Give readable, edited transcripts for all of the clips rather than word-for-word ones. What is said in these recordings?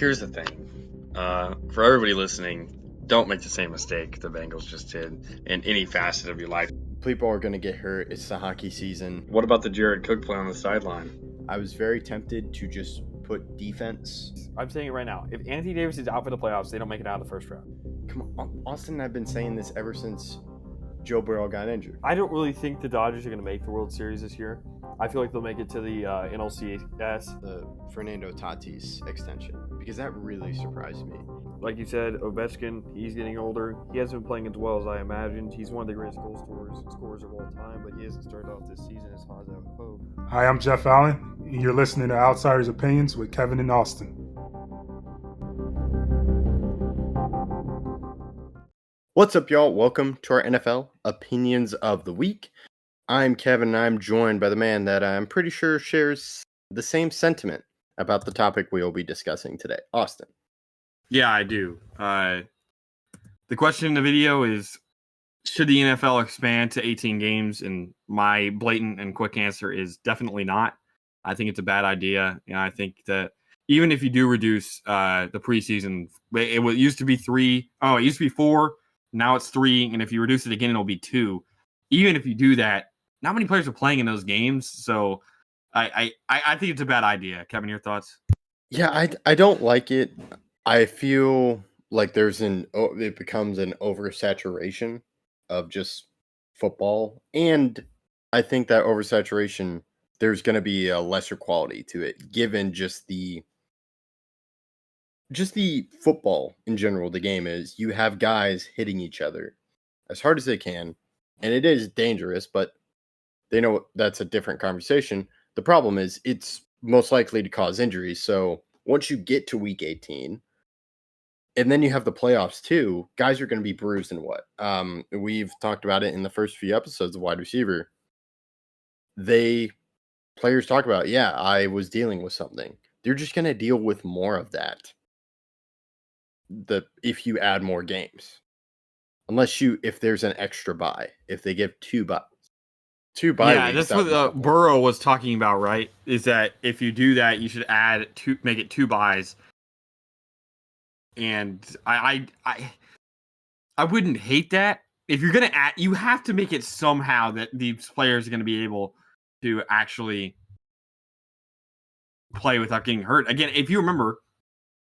here's the thing. For everybody listening, don't make the same mistake the Bengals just did in any facet of your life. People are going to get hurt. It's the hockey season. What about the Jared Cook play on the sideline? I was very tempted to just put defense. I'm saying it right now. If Anthony Davis is out for the playoffs, they don't make it out of the first round. Come on, Austin and I've been saying this ever since Joe Burrow got injured. I don't really think the Dodgers are going to make the World Series this year. I feel like they'll make it to the NLCS. The Fernando Tatis extension, because that really surprised me. Like you said, Ovechkin, he's getting older. He hasn't been playing as well as I imagined. He's one of the greatest goal scorers of all time, but he hasn't started off this season as hot as I would hope. Hi, I'm Jeff Allen, and you're listening to Outsiders Opinions with Kevin and Austin. What's up, y'all? Welcome to our NFL Opinions of the Week. I'm Kevin, and I'm joined by the man that I'm pretty sure shares the same sentiment about the topic we will be discussing today, Austin. Yeah, I do. The question in the video is, should the NFL expand to 18 games? And my blatant and quick answer is definitely not. I think it's a bad idea. And I think that even if you do reduce the preseason, it used to be 3. Oh, it used to be 4. Now it's 3. And if you reduce it again, it'll be 2. Even if you do that, not many players are playing in those games. So I think it's a bad idea. Kevin, your thoughts? Yeah, I don't like it. I feel like it becomes an oversaturation of just football. And I think that oversaturation, there's going to be a lesser quality to it, given just the football in general. The game is, you have guys hitting each other as hard as they can, and it is dangerous, but they know that's a different conversation. The problem is it's most likely to cause injuries. So once you get to week 18, and then you have the playoffs too, guys are going to be bruised and what? We've talked about it in the first few episodes of Wide Receiver. Players talk about, yeah, I was dealing with something. They're just going to deal with more of that. If you add more games, if there's an extra bye, if they give 2 buys. 2 bye yeah, weeks, that's what Burrow was talking about, right? Is that if you do that, you should make it 2 buys. And I wouldn't hate that. If you're gonna you have to make it somehow that these players are gonna be able to actually play without getting hurt. Again, if you remember,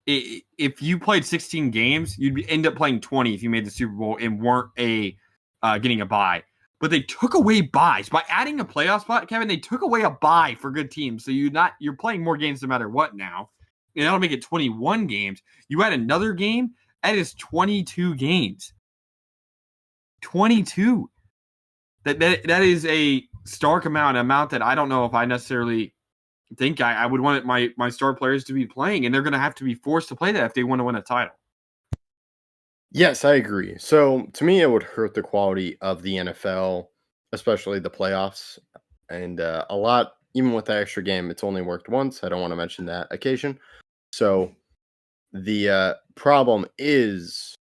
if you played 16 games, you'd end up playing 20 if you made the Super Bowl and weren't getting a bye. But they took away buys by adding a playoff spot, Kevin. They took away a bye for good teams, so you're playing more games no matter what now. And that'll make it 21 games. You add another game, that is 22 games. 22. That is a stark amount that I don't know if I necessarily think I would want my star players to be playing, and they're going to have to be forced to play that if they want to win a title. Yes, I agree. So to me, it would hurt the quality of the NFL, especially the playoffs. And a lot, even with the extra game, it's only worked once. I don't want to mention that occasion. So the problem is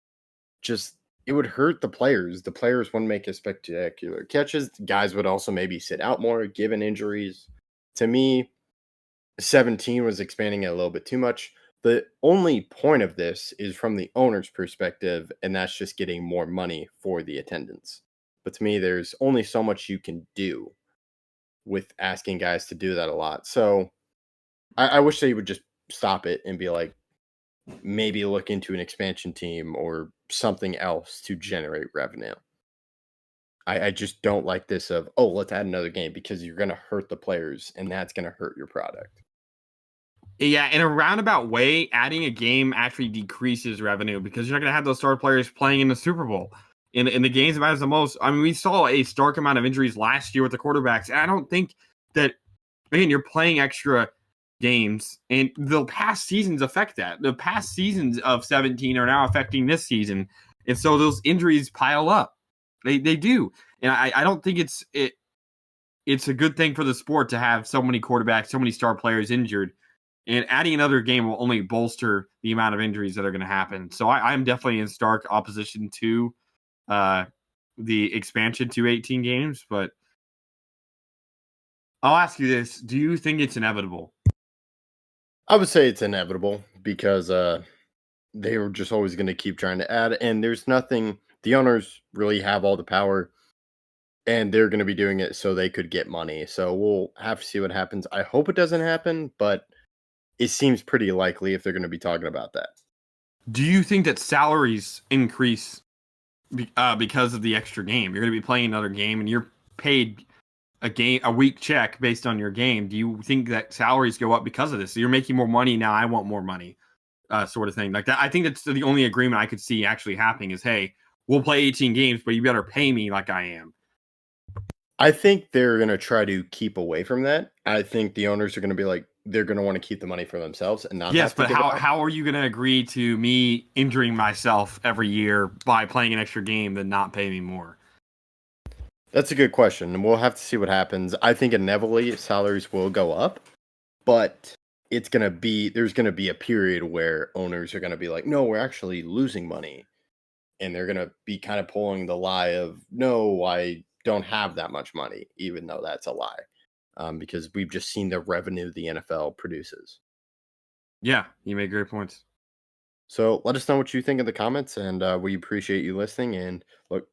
just it would hurt the players. The players wouldn't make as spectacular catches. Guys would also maybe sit out more given injuries. To me, 17 was expanding it a little bit too much. The only point of this is from the owner's perspective, and that's just getting more money for the attendance. But to me, there's only so much you can do with asking guys to do that a lot. So I wish they would just stop it and be like, maybe look into an expansion team or something else to generate revenue. I just don't like this of, let's add another game, because you're going to hurt the players and that's going to hurt your product. Yeah, in a roundabout way, adding a game actually decreases revenue because you're not going to have those star players playing in the Super Bowl. In the games that matters the most, I mean, we saw a stark amount of injuries last year with the quarterbacks. And I don't think that, again, you're playing extra games, and the past seasons affect that. The past seasons of 17 are now affecting this season, and so those injuries pile up. They do, and I don't think it's a good thing for the sport to have so many quarterbacks, so many star players injured, and adding another game will only bolster the amount of injuries that are going to happen. So I'm definitely in stark opposition to the expansion to 18 games, but I'll ask you this: do you think it's inevitable? I would say it's inevitable because they were just always going to keep trying to add, and there's nothing. The owners really have all the power, and they're going to be doing it so they could get money. So we'll have to see what happens. I hope it doesn't happen, but it seems pretty likely if they're going to be talking about that. Do you think that salaries increase because of the extra game? You're going to be playing another game, and you're paid a week check based on your game. Do you think that salaries go up because of this? So you're making more money now. I want more money, sort of thing like that. I think that's the only agreement I could see actually happening is, hey, we'll play 18 games, but you better pay me like I am. I think they're going to try to keep away from that. I think the owners are going to be like, they're going to want to keep the money for themselves and not. Yes, have to but give it up. how are you going to agree to me injuring myself every year by playing an extra game than not pay me more? That's a good question, and we'll have to see what happens. I think inevitably salaries will go up, but there's going to be a period where owners are going to be like, no, we're actually losing money. And they're going to be kind of pulling the lie of, no, I don't have that much money, even though that's a lie. Because we've just seen the revenue the NFL produces. Yeah, you make great points. So let us know what you think in the comments, and we appreciate you listening. And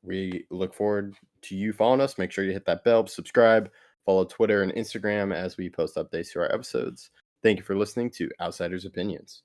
we look forward to you following us. Make sure you hit that bell, subscribe, follow Twitter and Instagram as we post updates to our episodes. Thank you for listening to Outsiders Opinions.